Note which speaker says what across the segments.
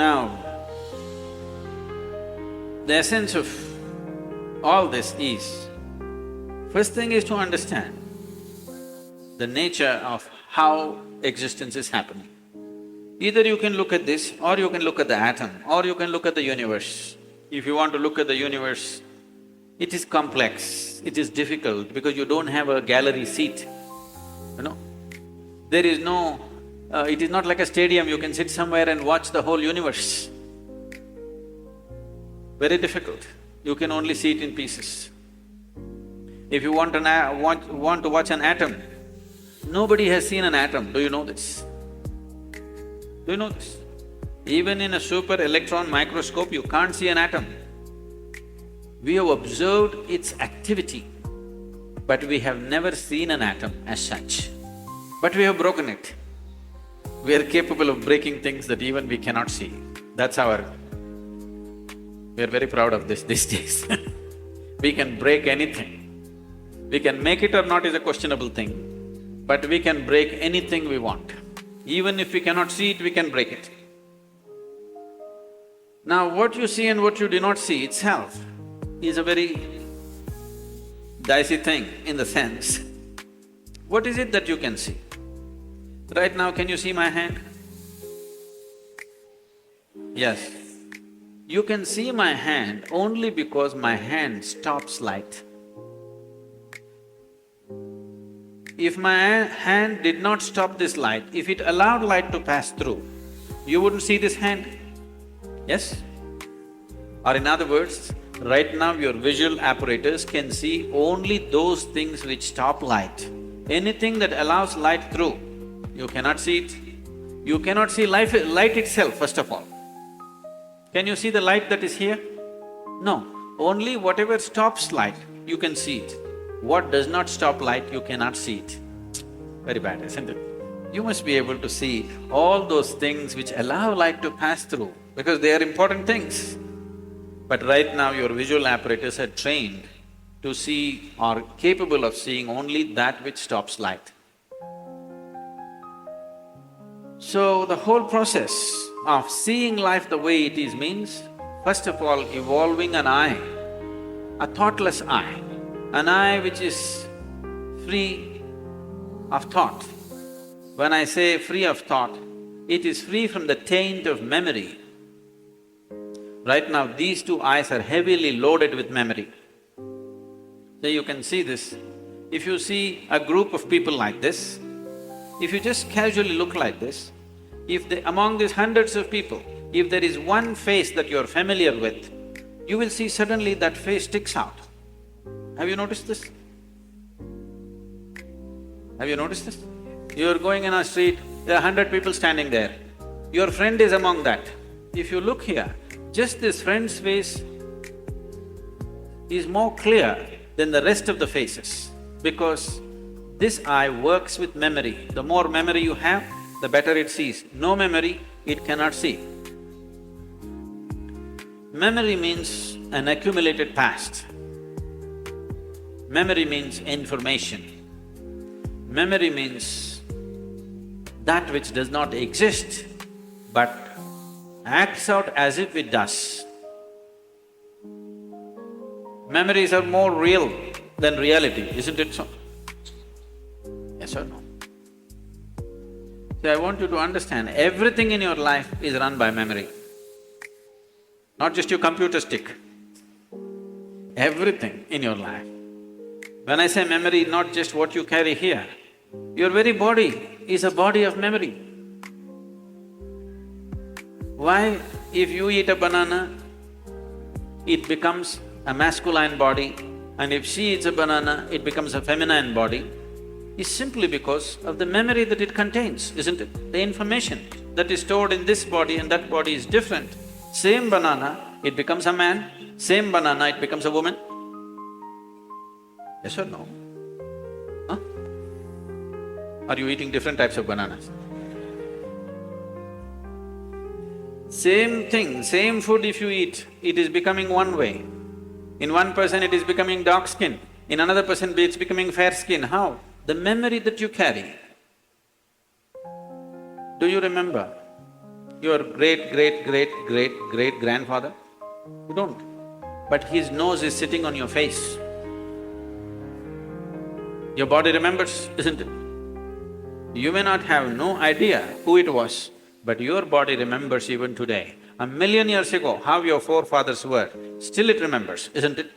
Speaker 1: Now, the essence of all this is, first thing is to understand the nature of how existence is happening. Either you can look at this, or you can look at the atom, or you can look at the universe. If you want to look at the universe, it is complex, it is difficult because you don't have a gallery seat, you know. There is no… it is not like a stadium, you can sit somewhere and watch the whole universe. Very difficult, you can only see it in pieces. If you want to watch an atom, nobody has seen an atom, do you know this? Do you know this? Even in a super electron microscope, you can't see an atom. We have observed its activity, but we have never seen an atom as such. But we have broken it. We are capable of breaking things that even we cannot see. That's our… we are very proud of this these days. We can break anything. We can make it or not is a questionable thing, but we can break anything we want. Even if we cannot see it, we can break it. Now, what you see and what you do not see itself is a very dicey thing in the sense, what is it that you can see? Right now, can you see my hand? Yes. You can see my hand only because my hand stops light. If my hand did not stop this light, if it allowed light to pass through, you wouldn't see this hand, yes? Or in other words, right now your visual apparatus can see only those things which stop light. Anything that allows light through, you cannot see it. You cannot see light itself, first of all. Can you see the light that is here? No, only whatever stops light, you can see it. What does not stop light, you cannot see it. Very bad, isn't it? You must be able to see all those things which allow light to pass through, because they are important things. But right now your visual apparatus are trained to see or capable of seeing only that which stops light. So the whole process of seeing life the way it is means, first of all, evolving an eye, a thoughtless eye, an eye which is free of thought. When I say free of thought, it is free from the taint of memory. Right now, these two eyes are heavily loaded with memory. So you can see this. If you see a group of people like this, if you just casually look like this, among these hundreds of people, if there is one face that you're familiar with, you will see suddenly that face sticks out. Have you noticed this? Have you noticed this? You're going in a street, there are 100 people standing there. Your friend is among that. If you look here, just this friend's face is more clear than the rest of the faces, because this eye works with memory. The more memory you have, the better it sees. No memory, it cannot see. Memory means an accumulated past. Memory means information. Memory means that which does not exist but acts out as if it does. Memories are more real than reality, isn't it so? Yes or no? So I want you to understand, everything in your life is run by memory, not just your computer stick. Everything in your life. When I say memory, not just what you carry here, your very body is a body of memory. Why? If you eat a banana, it becomes a masculine body, and if she eats a banana, it becomes a feminine body, is simply because of the memory that it contains, isn't it? The information that is stored in this body and that body is different. Same banana, it becomes a man, same banana, it becomes a woman. Yes or no? Huh? Are you eating different types of bananas? Same thing, same food if you eat, it is becoming one way. In one person it is becoming dark skin, in another person it's becoming fair skin. How? The memory that you carry. Do you remember? your great-great-great-great-great-grandfather? You don't. But his nose is sitting on your face. Your body remembers, isn't it? You may not have no idea who it was, but your body remembers even today. 1,000,000 years ago, how your forefathers were, still it remembers, isn't it?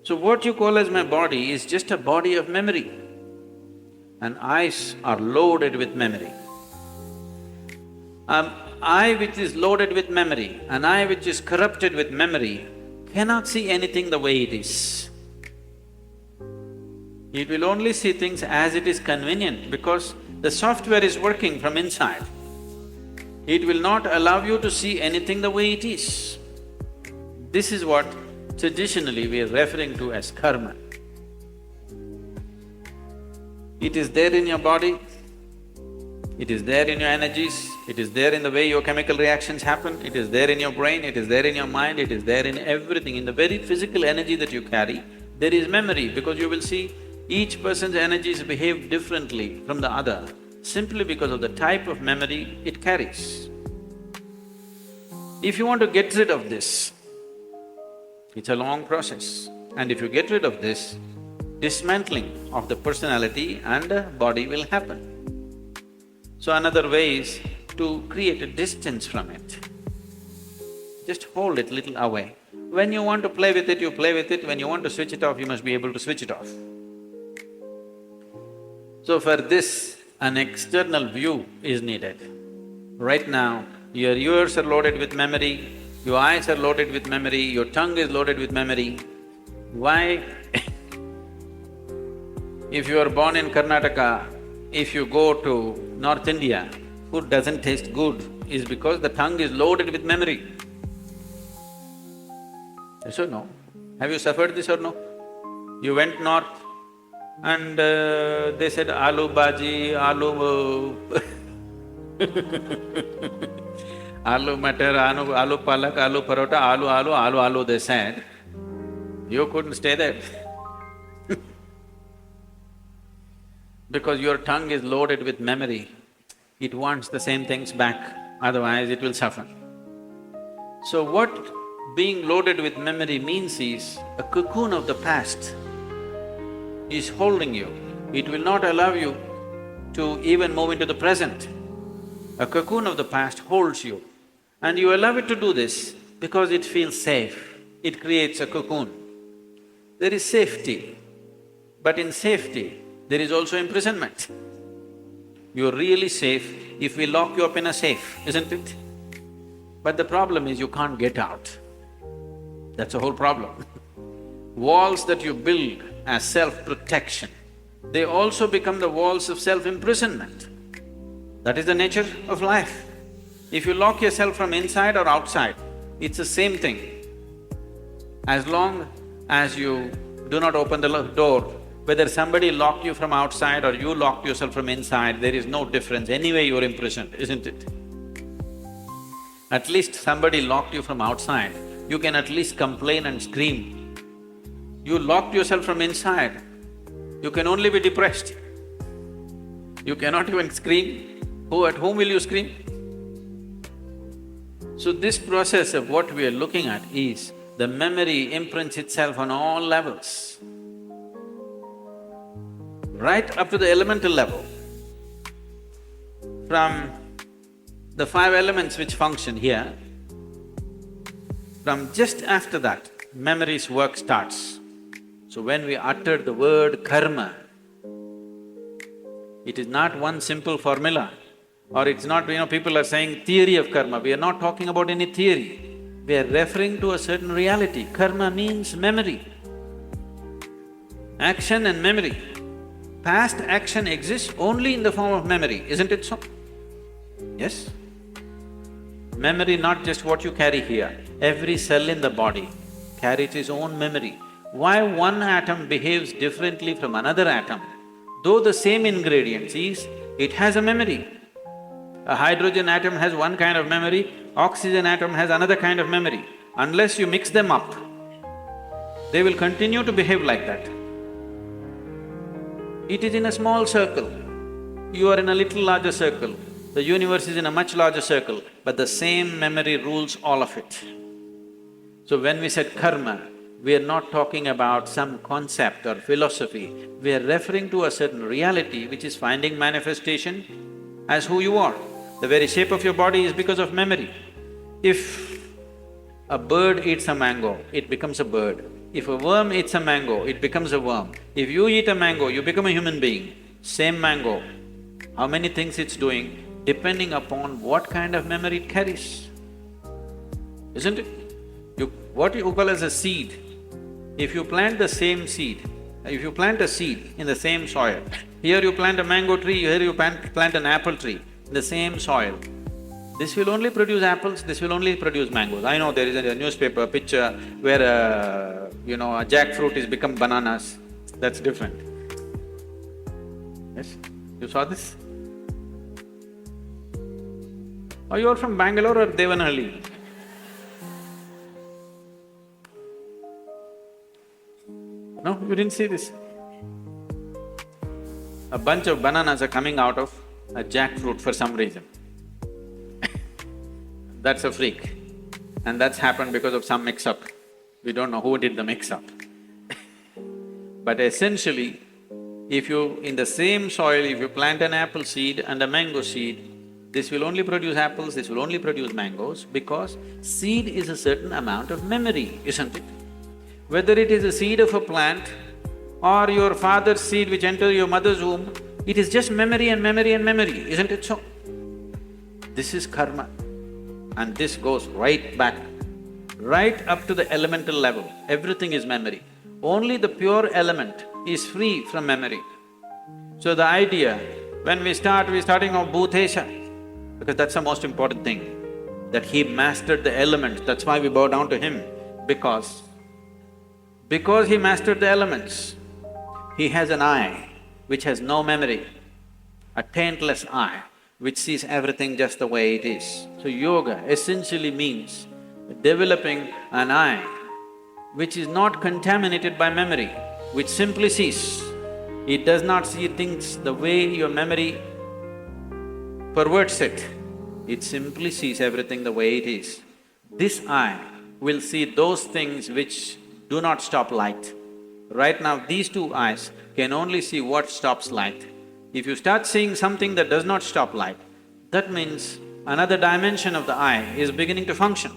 Speaker 1: So what you call as my body is just a body of memory. And eyes are loaded with memory. An eye which is loaded with memory, an eye which is corrupted with memory, cannot see anything the way it is. It will only see things as it is convenient because the software is working from inside. It will not allow you to see anything the way it is. This is what traditionally we are referring to as karma. It is there in your body, it is there in your energies, it is there in the way your chemical reactions happen, it is there in your brain, it is there in your mind, it is there in everything. In the very physical energy that you carry, there is memory because you will see each person's energies behave differently from the other simply because of the type of memory it carries. If you want to get rid of this, it's a long process. And if you get rid of this, dismantling of the personality and the body will happen. So another way is to create a distance from it. Just hold it little away. When you want to play with it, you play with it. When you want to switch it off, you must be able to switch it off. So for this, an external view is needed. Right now, your ears are loaded with memory, your eyes are loaded with memory, your tongue is loaded with memory. Why? If you are born in Karnataka, if you go to North India, food doesn't taste good is because the tongue is loaded with memory. Yes or no? Have you suffered this or no? You went north and they said aloo bhaji, aloo aloo matar, aloo palak, aloo parota, aloo, they said. You couldn't stay there because your tongue is loaded with memory. It wants the same things back, otherwise it will suffer. So what being loaded with memory means is a cocoon of the past is holding you. It will not allow you to even move into the present. A cocoon of the past holds you and you allow it to do this because it feels safe. It creates a cocoon. There is safety, but in safety, there is also imprisonment. You're really safe if we lock you up in a safe, isn't it? But the problem is you can't get out. That's the whole problem. Walls that you build as self-protection, they also become the walls of self-imprisonment. That is the nature of life. If you lock yourself from inside or outside, it's the same thing. As long as you do not open the door, whether somebody locked you from outside or you locked yourself from inside, there is no difference. Anyway, you're imprisoned, isn't it? At least somebody locked you from outside, you can at least complain and scream. You locked yourself from inside, you can only be depressed. You cannot even scream. At whom will you scream? So this process of what we are looking at is the memory imprints itself on all levels, right up to the elemental level. From the 5 elements which function here, from just after that, memory's work starts. So when we utter the word karma, it is not one simple formula, or it's not, people are saying theory of karma. We are not talking about any theory. We are referring to a certain reality. Karma means memory, action and memory. Past action exists only in the form of memory, isn't it so? Yes? Memory, not just what you carry here. Every cell in the body carries its own memory. Why one atom behaves differently from another atom, though the same ingredients is, it has a memory. A hydrogen atom has one kind of memory, oxygen atom has another kind of memory. Unless you mix them up, they will continue to behave like that. It is in a small circle, you are in a little larger circle. The universe is in a much larger circle, but the same memory rules all of it. So when we said karma, we are not talking about some concept or philosophy, we are referring to a certain reality which is finding manifestation as who you are. The very shape of your body is because of memory. If a bird eats a mango, it becomes a bird. If a worm eats a mango, it becomes a worm. If you eat a mango, you become a human being. Same mango, how many things it's doing, depending upon what kind of memory it carries, isn't it? What you call as a seed, if you plant the same seed, if you plant a seed in the same soil, here you plant a mango tree, here you plant an apple tree, in the same soil, this will only produce apples, this will only produce mangoes. I know there is a newspaper picture where a jackfruit has become bananas, that's different. Yes? You saw this? Are you all from Bangalore or Devanahalli? No, you didn't see this? A bunch of bananas are coming out of a jackfruit for some reason. That's a freak. And that's happened because of some mix-up. We don't know who did the mix-up. But essentially, if you… in the same soil, if you plant an apple seed and a mango seed, this will only produce apples, this will only produce mangoes, because seed is a certain amount of memory, isn't it? Whether it is a seed of a plant or your father's seed which entered your mother's womb, it is just memory and memory and memory, isn't it so? This is karma, and this goes right back, right up to the elemental level. Everything is memory. Only the pure element is free from memory. So the idea, when we're starting off Bhutesha, because that's the most important thing, that he mastered the elements, that's why we bow down to him, because he mastered the elements, he has an eye which has no memory, a taintless eye which sees everything just the way it is. So yoga essentially means developing an eye which is not contaminated by memory, which simply sees. It does not see things the way your memory perverts it. It simply sees everything the way it is. This eye will see those things which do not stop light. Right now, these two eyes can only see what stops light. If you start seeing something that does not stop light, that means another dimension of the eye is beginning to function.